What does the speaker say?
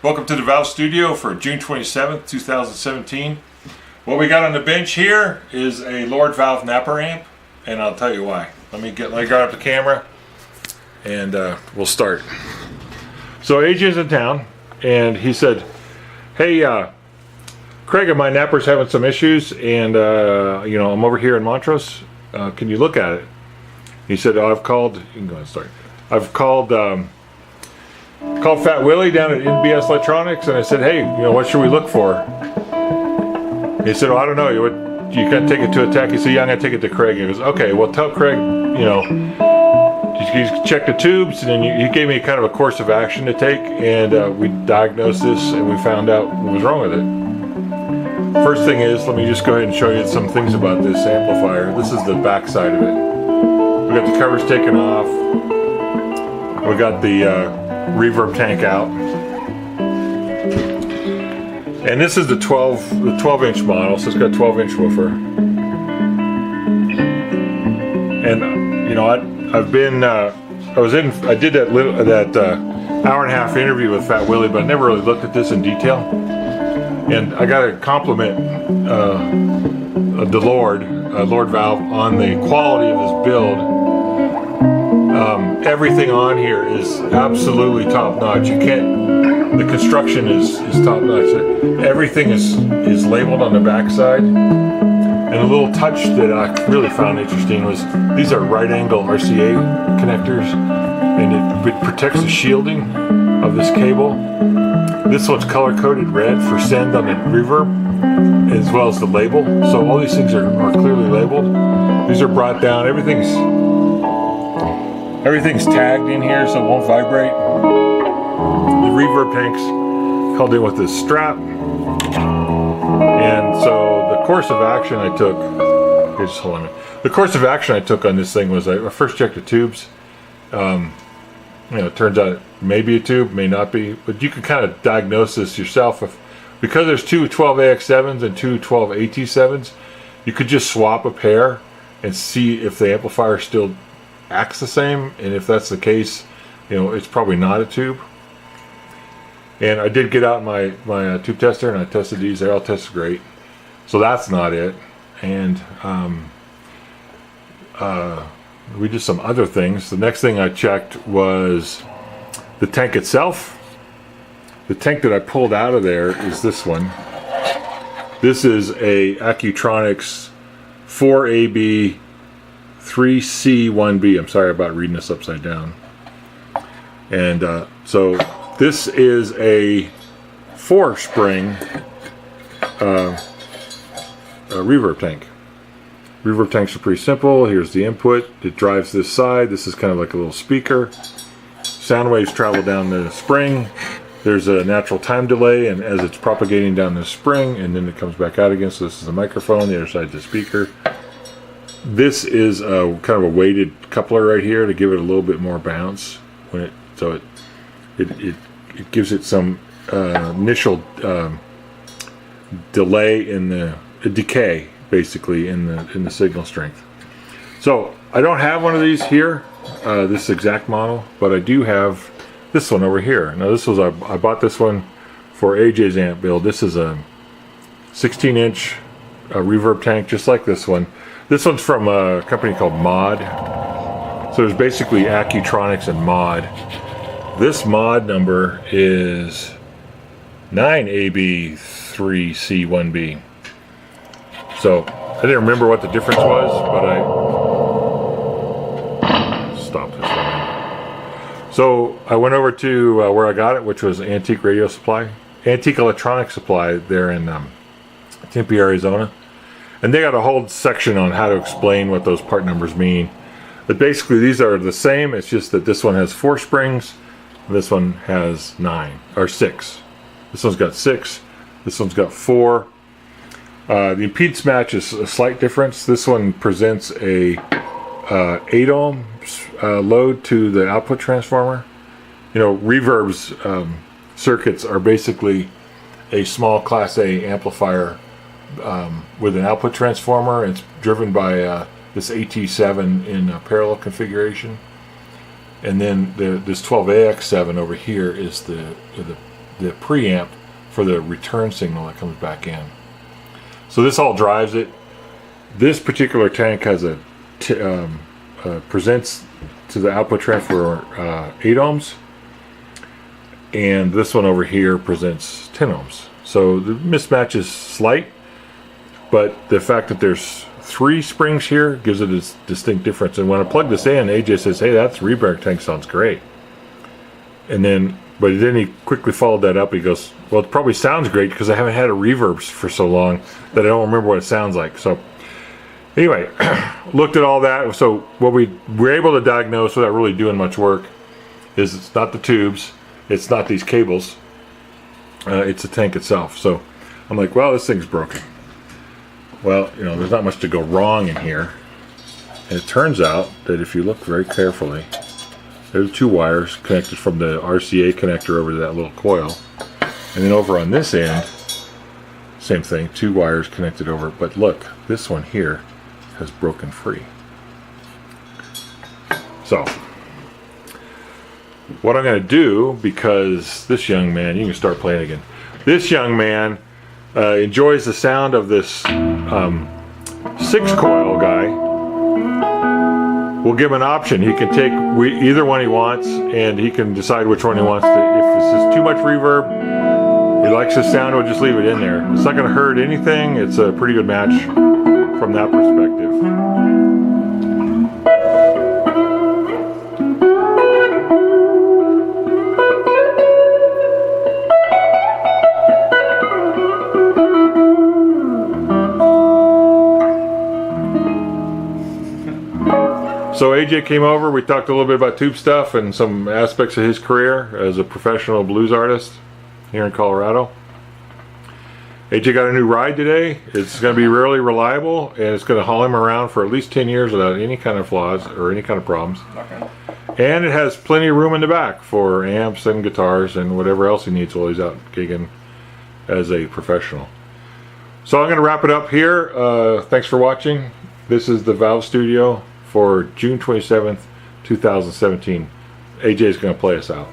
Welcome to the Valve Studio for June 27th, 2017. What we got on the bench here is a Lord Valve Napper amp, and I'll tell you why. Let me grab up the camera and we'll start. So AJ's in town and he said, hey Craig, my Napper's having some issues and I'm over here in Montrose. Can you look at it? He said, oh, I've called, you can go ahead and start. I've called Fat Willie down at NBS Electronics, and I said, hey, what should we look for? He said, oh, I don't know, you gotta take it to a tech. He said, yeah, I'm gonna take it to Craig. He goes, okay, well, tell Craig, you check the tubes, and then he gave me kind of a course of action to take, and we diagnosed this, and we found out what was wrong with it. First thing is, let me just go ahead and show you some things about this amplifier. This is the back side of it. We got the covers taken off. We got the reverb tank out, and this is the 12-inch model, so it's got a 12-inch woofer. And I did that hour and a half interview with Fat Willie, but I never really looked at this in detail. And I got to compliment the Lord Valve on the quality of this build. Everything on here is absolutely top notch. The construction is top notch. Everything is labeled on the back side. And a little touch that I really found interesting was these are right angle RCA connectors, and it protects the shielding of this cable. This one's color coded red for send on the reverb, as well as the label. So all these things are clearly labeled. These are brought down. Everything's tagged in here so it won't vibrate. The reverb tank's held in with this strap. And so the course of action I took, the course of action I took on this thing was I first checked the tubes. It turns out it may be a tube, may not be, but you can kind of diagnose this yourself. Because there's two 12AX7s and two 12AT7s, you could just swap a pair and see if the amplifier still acts the same, and if that's the case, it's probably not a tube. And I did get out my tube tester and I tested these. They all tested great, so that's not it. And we did some other things. The next thing I checked was the tank itself. The tank that I pulled out of there is this one. This is a Accutronics 4AB 3C1B. I'm sorry about reading this upside down. And so this is a 4-spring reverb tank. Reverb tanks are pretty simple. Here's the input. It drives this side. This is kind of like a little speaker. Sound waves travel down the spring. There's a natural time delay, and as it's propagating down the spring, and then it comes back out again. So this is the microphone. The other side is the speaker. This is kind of a weighted coupler right here to give it a little bit more bounce it gives it some initial delay in the decay, basically in the signal strength. So I don't have one of these here, this exact model, but I do have this one over here. Now this was I bought this one for AJ's amp build. This is a 16-inch reverb tank, just like this one. This one's from a company called Mod. So there's basically Accutronics and Mod. This Mod number is 9AB3C1B. So I didn't remember what the difference was, but I stopped this one. So I went over to where I got it, which was Antique Electronics Supply there in Tempe, Arizona. And they got a whole section on how to explain what those part numbers mean. But basically these are the same, it's just that this one has 4 springs, and this one has 6. This one's got 6, this one's got 4. The impedance match is a slight difference. This one presents a 8 ohm load to the output transformer. Reverb's circuits are basically a small Class A amplifier with an output transformer. It's driven by this AT7 in a parallel configuration, and then this 12AX7 over here is the the preamp for the return signal that comes back in. So this all drives it. This particular tank has presents to the output transfer 8 ohms, and this one over here presents 10 ohms. So the mismatch is slight, but the fact that there's 3 springs here gives it a distinct difference. And when I plug this in, AJ says, "Hey, that's reverb tank sounds great." And then, but then he quickly followed that up. He goes, "Well, it probably sounds great because I haven't had a reverb for so long that I don't remember what it sounds like." So anyway, looked at all that. So what we were able to diagnose without really doing much work is it's not the tubes, it's not these cables, it's the tank itself. So I'm like, well, this thing's broken. Well, you know, there's not much to go wrong in here. And it turns out that if you look very carefully, there's 2 wires connected from the RCA connector over to that little coil. And then over on this end, same thing, 2 wires connected over. But look, this one here has broken free. So, what I'm going to do, because this young man, you can start playing again. This young man enjoys the sound of this 6-coil guy. We'll give him an option. He can take either one he wants, and he can decide which one he wants to. If this is too much reverb, he likes the sound, we'll just leave it in there. It's not going to hurt anything. It's a pretty good match from that perspective. So AJ came over, we talked a little bit about tube stuff and some aspects of his career as a professional blues artist here in Colorado. AJ got a new ride today. It's going to be really reliable, and it's going to haul him around for at least 10 years without any kind of flaws or any kind of problems. Okay. And it has plenty of room in the back for amps and guitars and whatever else he needs while he's out gigging as a professional. So I'm going to wrap it up here. Thanks for watching. This is the Valve Studio for June 27th, 2017. AJ is going to play us out.